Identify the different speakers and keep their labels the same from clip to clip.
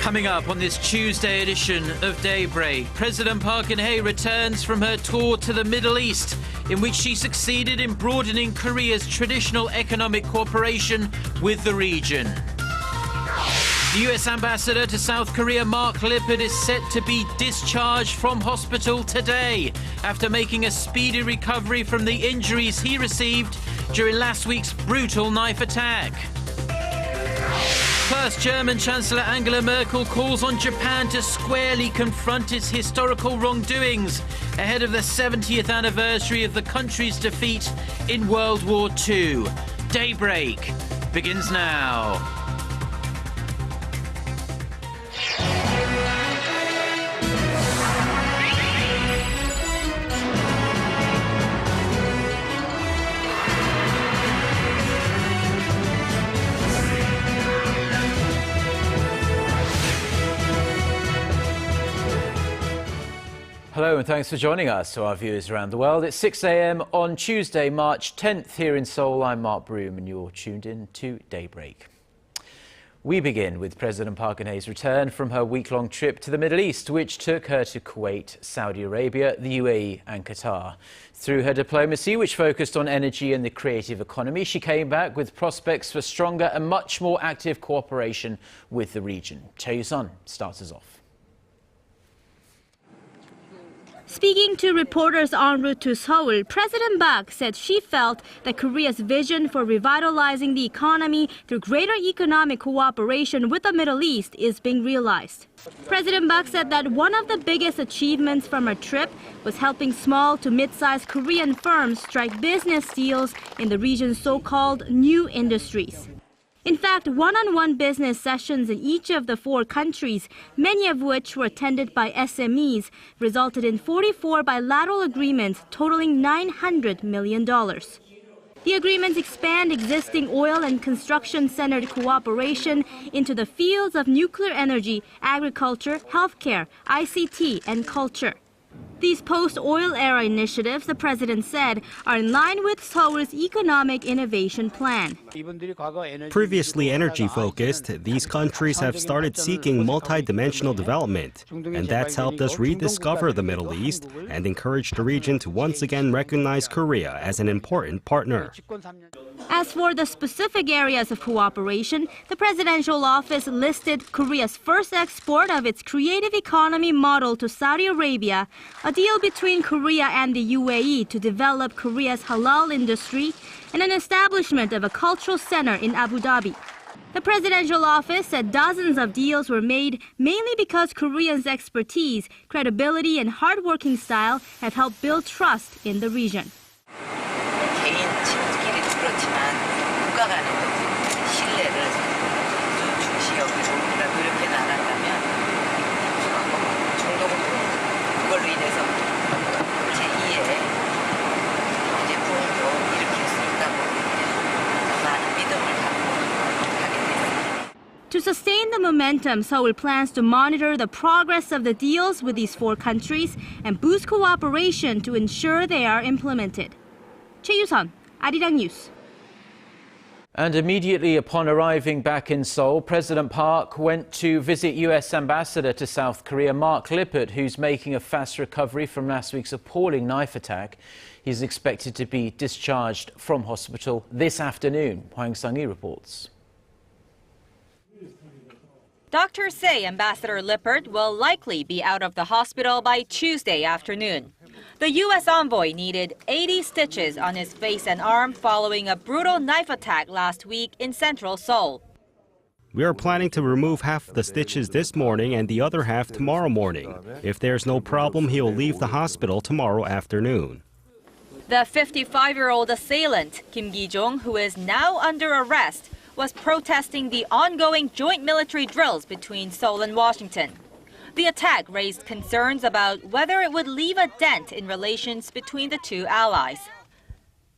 Speaker 1: Coming up on this Tuesday edition of Daybreak, President Park Geun-hye returns from her tour to the Middle East, in which she succeeded in broadening Korea's traditional economic cooperation with the region. The US ambassador to South Korea, Mark Lippert, is set to be discharged from hospital today after making a speedy recovery from the injuries he received during last week's brutal knife attack. Plus, German Chancellor Angela Merkel calls on Japan to squarely confront its historical wrongdoings ahead of the 70th anniversary of the country's defeat in World War II. Daybreak begins now.
Speaker 2: Hello and thanks for joining us, to our viewers around the world. It's 6 a.m. on Tuesday, March 10th here in Seoul. I'm Mark Broome and you're tuned in to Daybreak. We begin with President Park Geun-hye's return from her week-long trip to the Middle East, which took her to Kuwait, Saudi Arabia, the UAE and Qatar. Through her diplomacy, which focused on energy and the creative economy, she came back with prospects for stronger and much more active cooperation with the region. Chae-Yusun starts us off.
Speaker 3: Speaking to reporters en route to Seoul, President Park said she felt that Korea's vision for revitalizing the economy through greater economic cooperation with the Middle East is being realized. President Park said that one of the biggest achievements from her trip was helping small to mid-sized Korean firms strike business deals in the region's so-called new industries. In fact, one-on-one business sessions in each of the 4 countries, many of which were attended by SMEs, resulted in 44 bilateral agreements totaling $900 million. The agreements expand existing oil and construction-centered cooperation into the fields of nuclear energy, agriculture, healthcare, ICT, and culture. These post-oil era initiatives, the president said, are in line with Seoul's economic innovation plan.
Speaker 4: Previously energy-focused, these countries have started seeking multi-dimensional development, and that's helped us rediscover the Middle East and encourage the region to once again recognize Korea as an important partner.
Speaker 3: As for the specific areas of cooperation, the presidential office listed Korea's first export of its creative economy model to Saudi Arabia, a deal between Korea and the UAE to develop Korea's halal industry, and an establishment of a cultural center in Abu Dhabi. The presidential office said dozens of deals were made mainly because Koreans' expertise, credibility, and hardworking style have helped build trust in the region. To sustain the momentum, Seoul plans to monitor the progress of the deals with these 4 countries and boost cooperation to ensure they are implemented. Chae-Yusun, Arirang News.
Speaker 2: And immediately upon arriving back in Seoul, President Park went to visit US Ambassador to South Korea, Mark Lippert, who's making a fast recovery from last week's appalling knife attack. He's expected to be discharged from hospital this afternoon. Hwang Sang-hee reports.
Speaker 5: Doctors say Ambassador Lippert will likely be out of the hospital by Tuesday afternoon. The U.S. envoy needed 80 stitches on his face and arm following a brutal knife attack last week in central Seoul.
Speaker 4: We are planning to remove half the stitches this morning and the other half tomorrow morning. If there's no problem, he will leave the hospital tomorrow afternoon.
Speaker 5: The 55-year-old assailant, Kim Ki-jong, who is now under arrest, was protesting the ongoing joint military drills between Seoul and Washington. The attack raised concerns about whether it would leave a dent in relations between the 2 allies.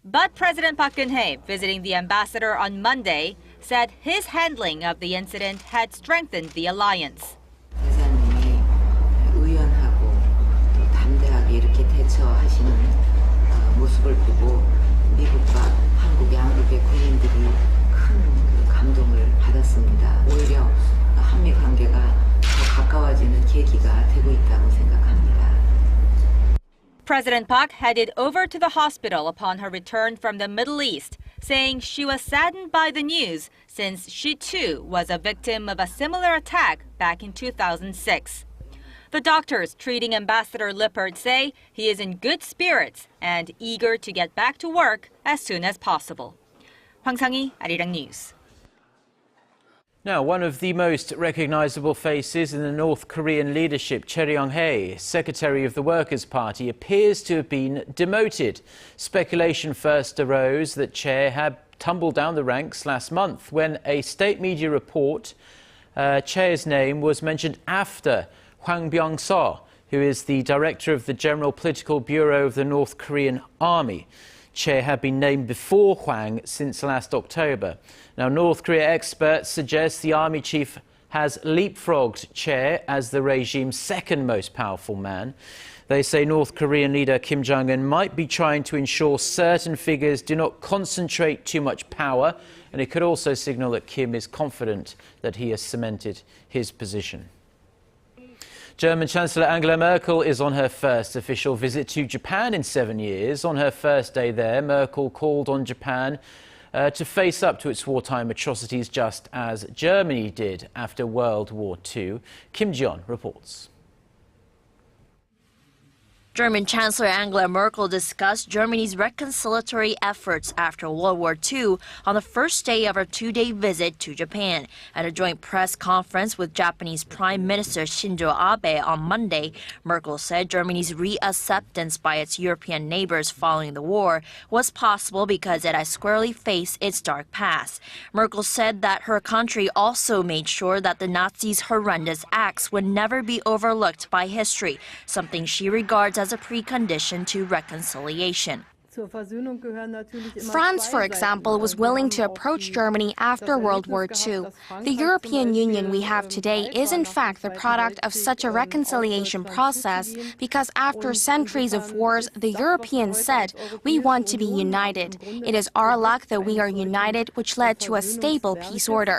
Speaker 5: But President Park Geun-hye, visiting the ambassador on Monday, said his handling of the incident had strengthened the alliance.
Speaker 6: 모습을 보고 미국과 한국의 한국의 국민들이 큰 감동을 받았습니다. 오히려 한미 관계가
Speaker 5: President Park headed over to the hospital upon her return from the Middle East, saying she was saddened by the news since she too was a victim of a similar attack back in 2006. The doctors treating Ambassador Lippert say he is in good spirits and eager to get back to work as soon as possible. Hwang Sang-hee, Arirang News.
Speaker 2: Now, one of the most recognizable faces in the North Korean leadership, Chae Ryong-hae, Secretary of the Workers' Party, appears to have been demoted. Speculation first arose that Chae had tumbled down the ranks last month when a state media report, Chae's name was mentioned after Hwang Byung-seo, who is the director of the General Political Bureau of the North Korean Army. Chae had been named before Hwang since last October. Now, North Korea experts suggest the army chief has leapfrogged Chae as the regime's second most powerful man. They say North Korean leader Kim Jong-un might be trying to ensure certain figures do not concentrate too much power, and it could also signal that Kim is confident that he has cemented his position. German Chancellor Angela Merkel is on her first official visit to Japan in 7 years. On her first day there, Merkel called on Japan to face up to its wartime atrocities just as Germany did after World War II. Kim Ji-yeon reports.
Speaker 7: German Chancellor Angela Merkel discussed Germany's reconciliatory efforts after World War II on the first day of her two-day visit to Japan. At a joint press conference with Japanese Prime Minister Shinzo Abe on Monday, Merkel said Germany's reacceptance by its European neighbors following the war was possible because it has squarely faced its dark past. Merkel said that her country also made sure that the Nazis' horrendous acts would never be overlooked by history, something she regards as a precondition to reconciliation.
Speaker 8: France, for example, was willing to approach Germany after World War II. The European Union we have today is in fact the product of such a reconciliation process because after centuries of wars, the Europeans said, "We want to be united. It is our luck that we are united, which led to a stable peace order."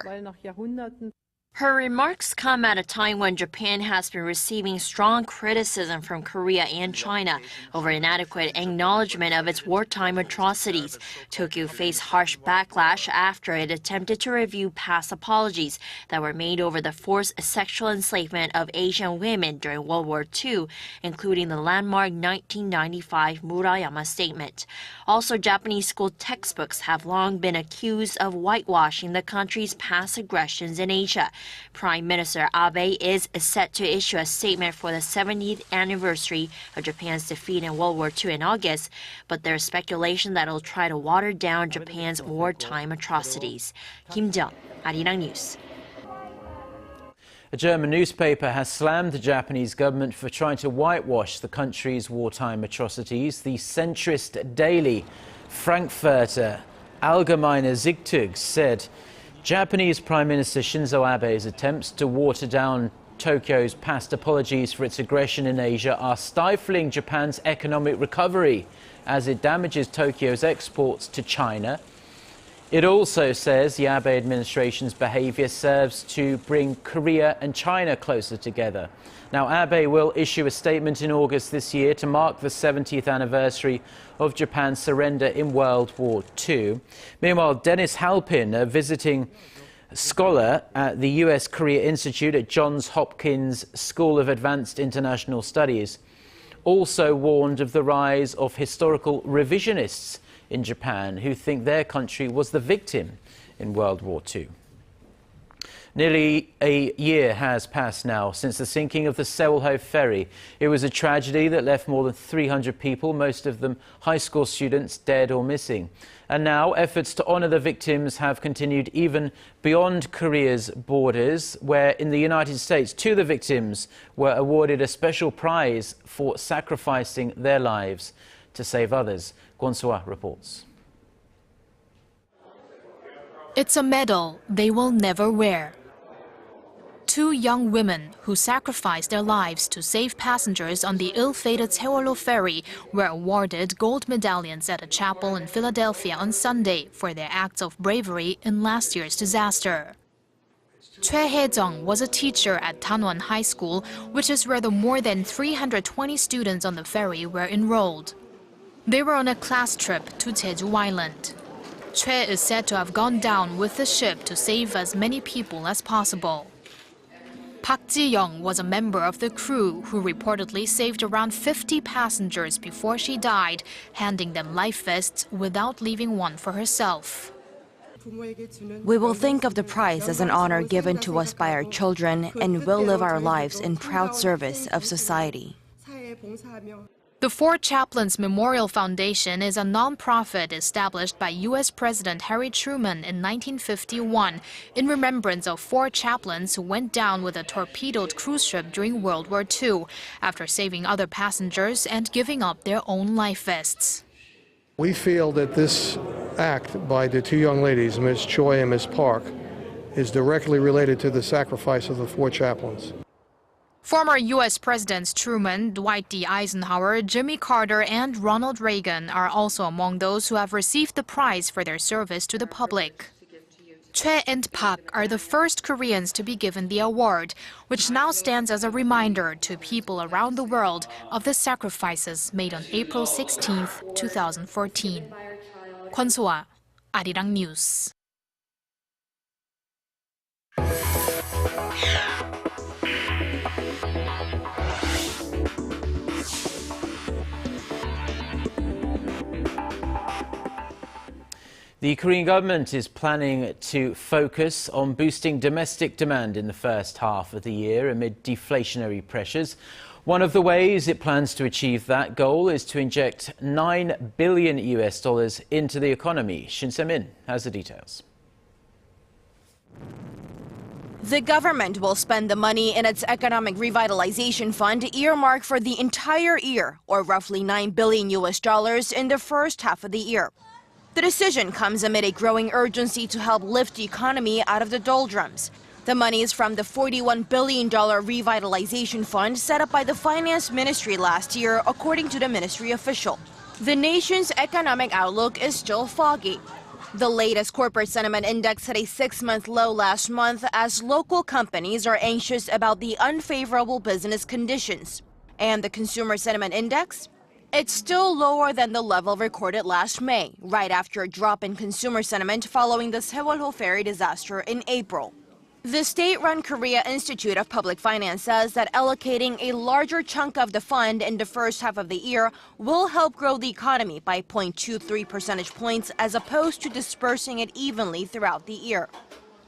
Speaker 7: Her remarks come at a time when Japan has been receiving strong criticism from Korea and China over inadequate acknowledgement of its wartime atrocities. Tokyo faced harsh backlash after it attempted to review past apologies that were made over the forced sexual enslavement of Asian women during World War II, including the landmark 1995 Murayama Statement. Also, Japanese school textbooks have long been accused of whitewashing the country's past aggressions in Asia. Prime Minister Abe is set to issue a statement for the 70th anniversary of Japan's defeat in World War II in August, but there's speculation that it'll try to water down Japan's wartime atrocities. Kim Ji-yeon, Arirang News.
Speaker 2: A German newspaper has slammed the Japanese government for trying to whitewash the country's wartime atrocities. The centrist daily Frankfurter Allgemeine Zeitung said Japanese Prime Minister Shinzo Abe's attempts to water down Tokyo's past apologies for its aggression in Asia are stifling Japan's economic recovery as it damages Tokyo's exports to China. It also says the Abe administration's behavior serves to bring Korea and China closer together. Now, Abe will issue a statement in August this year to mark the 70th anniversary of Japan's surrender in World War II. Meanwhile, Dennis Halpin, a visiting scholar at the U.S. Korea Institute at Johns Hopkins School of Advanced International Studies, also warned of the rise of historical revisionists in Japan who think their country was the victim in World War II. Nearly a year has passed now since the sinking of the Seoul ferry. It was a tragedy that left more than 300 people, most of them high school students, dead or missing. And now efforts to honor the victims have continued even beyond Korea's borders, where in the United States, 2 of the victims were awarded a special prize for sacrificing their lives to save others. Kwon So-ah reports.
Speaker 9: It's a medal they will never wear. 2 young women who sacrificed their lives to save passengers on the ill-fated Seoul ferry were awarded gold medallions at a chapel in Philadelphia on Sunday for their acts of bravery in last year's disaster. Choi Hae-jung was a teacher at Tanwon High School, which is where the more than 320 students on the ferry were enrolled. They were on a class trip to Jeju Island. Choi is said to have gone down with the ship to save as many people as possible. Park Ji-young was a member of the crew who reportedly saved around 50 passengers before she died, handing them life vests without leaving one for herself.
Speaker 10: We will think of the prize as an honor given to us by our children and will live our lives in proud service of society.
Speaker 9: The Four Chaplains Memorial Foundation is a non-profit established by U.S. President Harry Truman in 1951 in remembrance of 4 chaplains who went down with a torpedoed cruise ship during World War II after saving other passengers and giving up their own life vests.
Speaker 11: We feel that this act by the 2 young ladies, Ms. Choi and Ms. Park, is directly related to the sacrifice of the 4 chaplains.
Speaker 9: Former U.S. Presidents Truman, Dwight D. Eisenhower, Jimmy Carter, and Ronald Reagan are also among those who have received the prize for their service to the public. Choi and Park are the first Koreans to be given the award, which now stands as a reminder to people around the world of the sacrifices made on April 16, 2014. Kwon-soa, Arirang News.
Speaker 2: The Korean government is planning to focus on boosting domestic demand in the first half of the year amid deflationary pressures. One of the ways it plans to achieve that goal is to inject $9 billion into the economy. Shin Se-min has the details.
Speaker 10: The government will spend the money in its Economic Revitalization Fund earmarked for the entire year, or roughly $9 billion in the first half of the year. The decision comes amid a growing urgency to help lift the economy out of the doldrums. The money is from the $41 billion revitalization fund set up by the Finance Ministry last year, according to the ministry official. The nation's economic outlook is still foggy. The latest corporate sentiment index hit a 6-month low last month as local companies are anxious about the unfavorable business conditions. And the consumer sentiment index? It's still lower than the level recorded last May, right after a drop in consumer sentiment following the Seoul ferry disaster in April. The state-run Korea Institute of Public Finance says that allocating a larger chunk of the fund in the first half of the year will help grow the economy by 0.23 percentage points as opposed to dispersing it evenly throughout the year.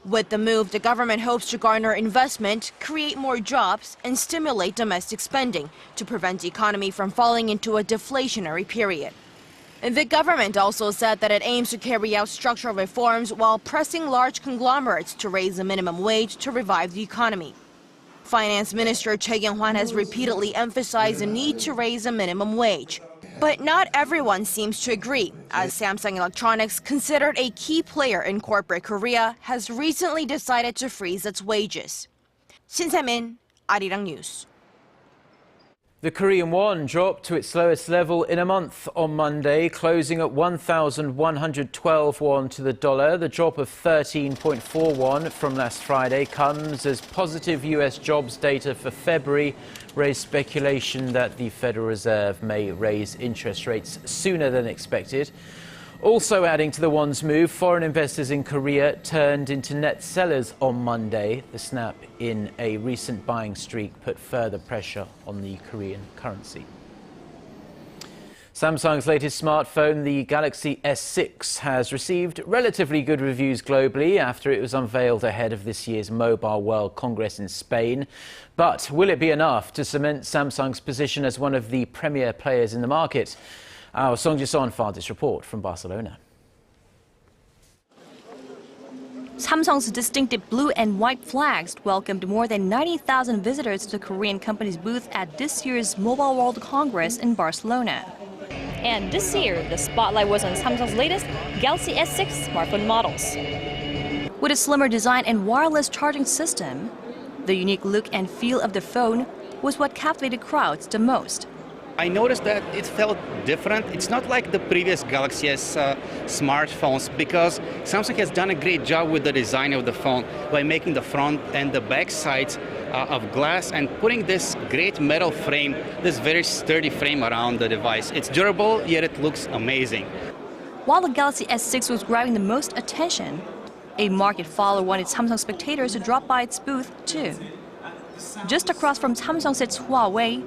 Speaker 10: With the move, the government hopes to garner investment, create more jobs, and stimulate domestic spending to prevent the economy from falling into a deflationary period. The government also said that it aims to carry out structural reforms while pressing large conglomerates to raise the minimum wage to revive the economy. Finance Minister Choi Kyung-hwan has repeatedly emphasized the need to raise the minimum wage. But not everyone seems to agree, as Samsung Electronics, considered a key player in corporate Korea, has recently decided to freeze its wages. Shin Se-min, Arirang News.
Speaker 2: The Korean won dropped to its lowest level in a month on Monday, closing at 1,112 won to the dollar. The drop of 13.4 won from last Friday comes as positive U.S. jobs data for February raised speculation that the Federal Reserve may raise interest rates sooner than expected. Also adding to the won's move, foreign investors in Korea turned into net sellers on Monday. The snap in a recent buying streak put further pressure on the Korean currency. Samsung's latest smartphone, the Galaxy S6, has received relatively good reviews globally after it was unveiled ahead of this year's Mobile World Congress in Spain. But will it be enough to cement Samsung's position as one of the premier players in the market? Our Song Ji-son filed this report from Barcelona.
Speaker 12: Samsung's distinctive blue and white flags welcomed more than 90,000 visitors to the Korean company's booth at this year's Mobile World Congress in Barcelona. And this year, the spotlight was on Samsung's latest Galaxy S6 smartphone models. With a slimmer design and wireless charging system, the unique look and feel of the phone was what captivated crowds the most.
Speaker 13: I noticed that it felt different. It's not like the previous Galaxy S smartphones, because Samsung has done a great job with the design of the phone by making the front and the back sides of glass and putting this great metal frame, this very sturdy frame around the device. It's durable, yet it looks amazing.
Speaker 12: While the Galaxy S6 was grabbing the most attention, a market follower wanted Samsung spectators to drop by its booth too. Just across from Samsung sits Huawei,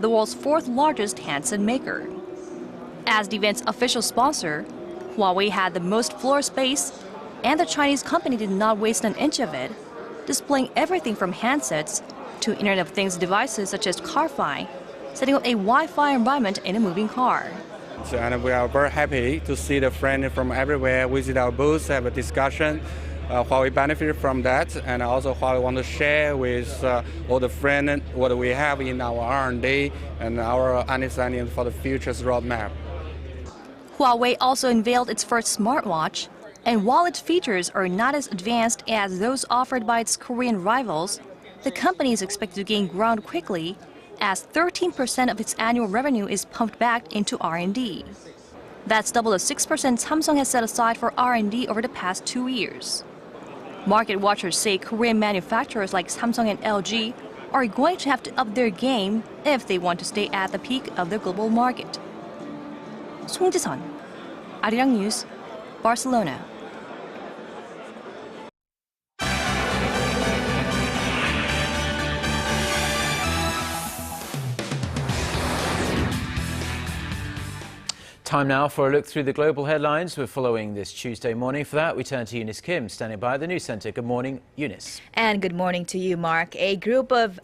Speaker 12: the world's fourth largest handset maker. As the event's official sponsor, Huawei had the most floor space, and the Chinese company did not waste an inch of it, displaying everything from handsets to Internet of Things devices such as CarPhi, setting up a Wi-Fi environment in a moving car.
Speaker 14: And we are very happy to see the friends from everywhere visit our booth, have a discussion. Huawei benefit from that, and also Huawei want to share with all the friends what we have in our R&D and our understanding for the future's roadmap.
Speaker 12: Huawei also unveiled its first smartwatch, and while its features are not as advanced as those offered by its Korean rivals, the company is expected to gain ground quickly, as 13% of its annual revenue is pumped back into R&D. That's double the 6% Samsung has set aside for R&D over the past 2 years. Market watchers say Korean manufacturers like Samsung and LG are going to have to up their game if they want to stay at the peak of the global market. 송지선, Arirang News, Barcelona.
Speaker 2: Time now for a look through the global headlines we're following this Tuesday morning. For that, we turn to Eunice Kim, standing by at the News Centre. Good morning, Eunice.
Speaker 15: And good morning to you, Mark. A group of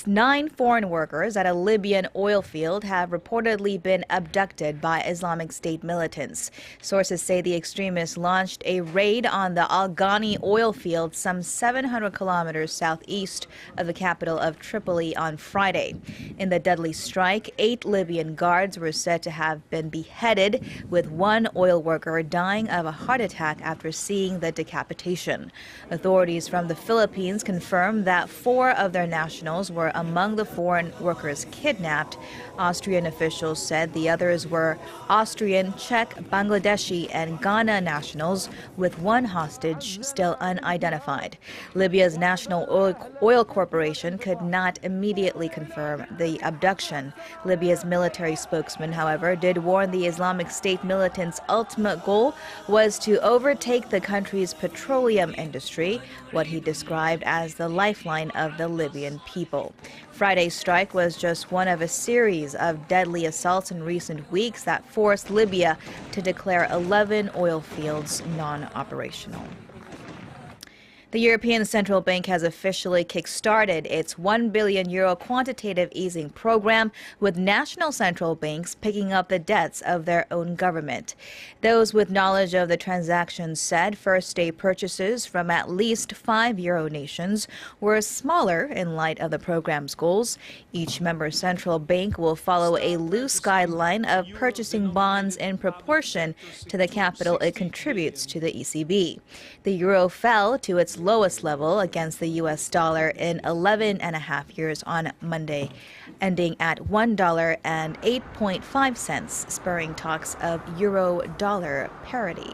Speaker 15: 9 foreign workers at a Libyan oil field have reportedly been abducted by Islamic State militants. Sources say the extremists launched a raid on the Al Ghani oil field some 700 kilometers southeast of the capital of Tripoli on Friday. In the deadly strike, 8 Libyan guards were said to have been beheaded, with 1 oil worker dying of a heart attack after seeing the decapitation. Authorities from the Philippines confirmed that 4 of their nationals were among the foreign workers kidnapped. Austrian officials said the others were Austrian, Czech, Bangladeshi, and Ghana nationals, with 1 hostage still unidentified. Libya's National Oil Corporation could not immediately confirm the abduction. Libya's military spokesman, however, did warn the Islamic State militants' ultimate goal was to overtake the country's petroleum industry, what he described as the lifeline of the Libyan people. Friday's strike was just one of a series of deadly assaults in recent weeks that forced Libya to declare 11 oil fields non-operational. The European Central Bank has officially kick-started its €1 billion quantitative easing program, with national central banks picking up the debts of their own government. Those with knowledge of the transaction said first-day purchases from at least 5 euro nations were smaller in light of the program's goals. Each member central bank will follow a loose guideline of purchasing bonds in proportion to the capital it contributes to the ECB. The euro fell to its lowest level against the U.S. dollar in 11.5 years on Monday, ending at $1.08.5, spurring talks of euro-dollar parity.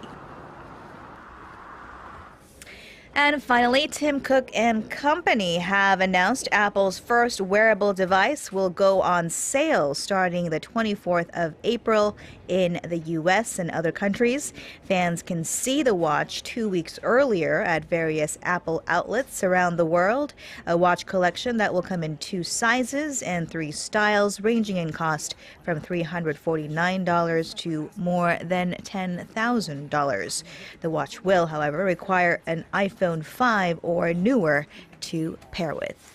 Speaker 15: And finally, Tim Cook and Company have announced Apple's first wearable device will go on sale starting the 24th of April in the U.S. and other countries. Fans can see the watch 2 weeks earlier at various Apple outlets around the world. A watch collection that will come in 2 sizes and 3 styles, ranging in cost from $349 to more than $10,000. The watch will, however, require an iPhone 5 or newer to pair with.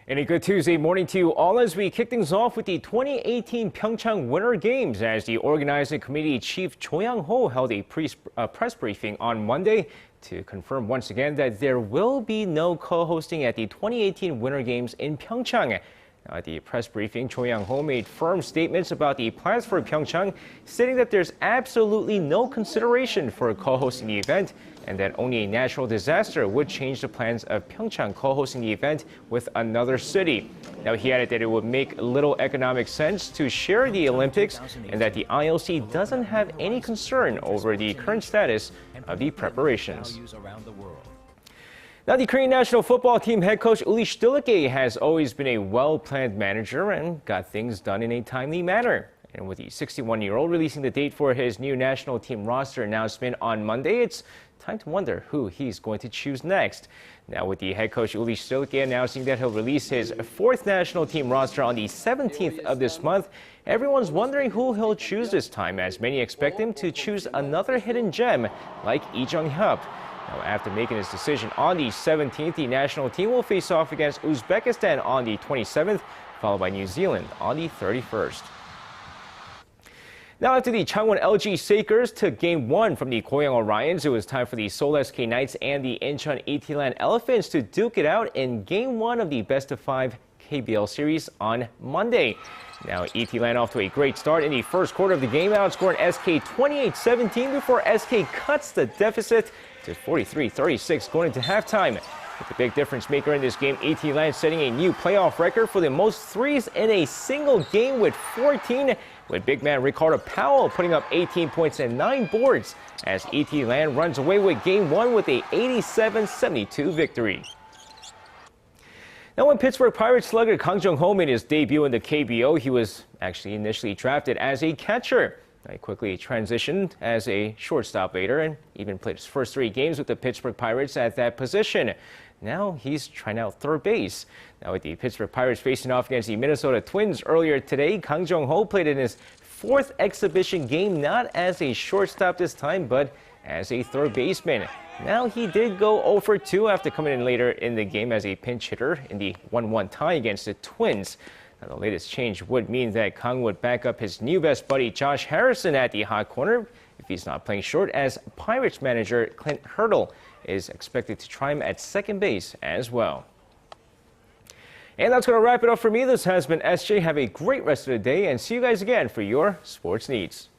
Speaker 16: And a good Tuesday morning to you all as we kick things off with the 2018 Pyeongchang Winter Games, as the organizing committee chief Cho Yang-ho held a press briefing on Monday to confirm once again that there will be no co-hosting at the 2018 Winter Games in Pyeongchang. At the press briefing, Cho Yang-ho made firm statements about the plans for Pyeongchang, stating that there's absolutely no consideration for co-hosting the event and that only a natural disaster would change the plans of Pyeongchang co-hosting the event with another city. Now, he added that it would make little economic sense to share the Olympics and that the IOC doesn't have any concern over the current status of the preparations. Now, the Korean national football team head coach Uli Stülke has always been a well-planned manager and got things done in a timely manner. And with the 61-year-old releasing the date for his new national team roster announcement on Monday, it's time to wonder who he's going to choose next. Now, with the head coach Uli Stülke announcing that he'll release his fourth national team roster on the 17th of this month, everyone's wondering who he'll choose this time, as many expect him to choose another hidden gem like Lee Jung-hyup. Now, after making his decision on the 17th, the national team will face off against Uzbekistan on the 27th, followed by New Zealand on the 31st. Now, after the Changwon LG Sakers took Game 1 from the Goyang Orions, it was time for the Seoul SK Knights and the Incheon ET-Land Elephants to duke it out in Game 1 of the best-of-5 KBL series on Monday. Now, ET-Land off to a great start in the first quarter of the game, outscoring SK 28-17 before SK cuts the deficit to 43-36 going into halftime. With the big difference maker in this game, ET-Land setting a new playoff record for the most threes in a single game with 14, with big man Ricardo Powell putting up 18 points and 9 boards as ET-Land runs away with Game 1 with a 87-72 victory. Now, when Pittsburgh Pirates slugger Kang Jung-ho made his debut in the KBO, he was actually initially drafted as a catcher. He quickly transitioned as a shortstop later and even played his first 3 games with the Pittsburgh Pirates at that position. Now he's trying out third base. Now, with the Pittsburgh Pirates facing off against the Minnesota Twins earlier today, Kang Jung-ho played in his 4th exhibition game, not as a shortstop this time, but as a third baseman. Now, he did go 0 for 2 after coming in later in the game as a pinch hitter in the 1-1 tie against the Twins. Now, the latest change would mean that Kang would back up his new best buddy Josh Harrison at the hot corner if he's not playing short, as Pirates manager Clint Hurdle is expected to try him at second base as well. And that's going to wrap it up for me. This has been SJ. Have a great rest of the day and see you guys again for your sports needs.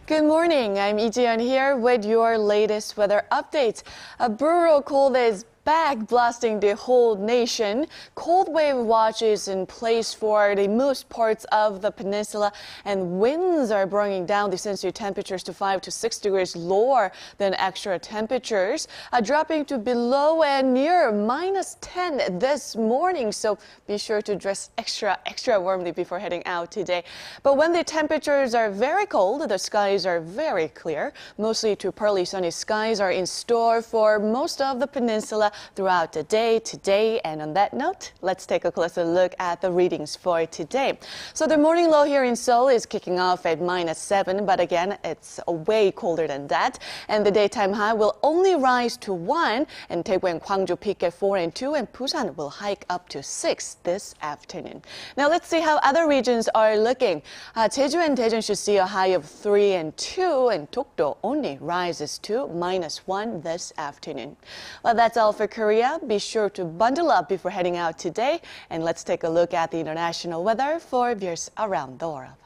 Speaker 17: Good morning, I'm Lee Ji-yeon here with your latest weather updates. A brutal cold is back, blasting the whole nation. Cold wave watch is in place for the most parts of the peninsula, and winds are bringing down the sensory temperatures to 5 to 6 degrees lower than extra temperatures, dropping to below and near -10 this morning. So be sure to dress extra warmly before heading out today. But when the temperatures are very cold, the skies are very clear. Mostly to partly sunny skies are in store for most of the peninsula throughout the day today. And on that note, let's take a closer look at the readings for today. So the morning low here in Seoul is kicking off at -7, but again, it's way colder than that. And the daytime high will only rise to 1, and Daegu and Gwangju peak at 4 and 2, and Busan will hike up to 6 this afternoon. Now let's see how other regions are looking. Jeju and Daejeon should see a high of 3 and 2, and Dokdo only rises to -1 this afternoon. Well, that's all for Korea. Be sure to bundle up before heading out today. And let's take a look at the international weather for viewers around the world.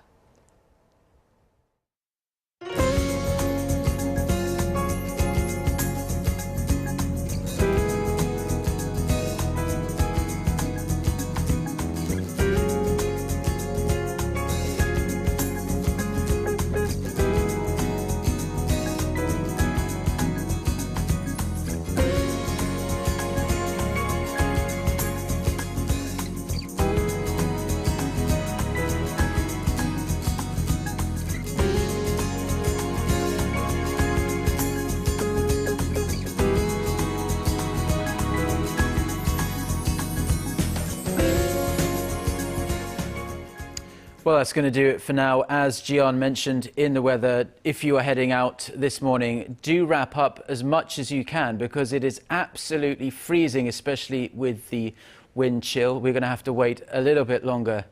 Speaker 2: Well, that's going to do it for now. As Jiyeon mentioned in the weather, if you are heading out this morning, do wrap up as much as you can because it is absolutely freezing, especially with the wind chill. We're going to have to wait a little bit longer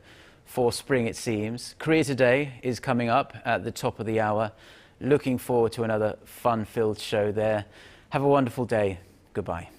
Speaker 2: for spring, it seems. Korea Today is coming up at the top of the hour. Looking forward to another fun-filled show there. Have a wonderful day. Goodbye.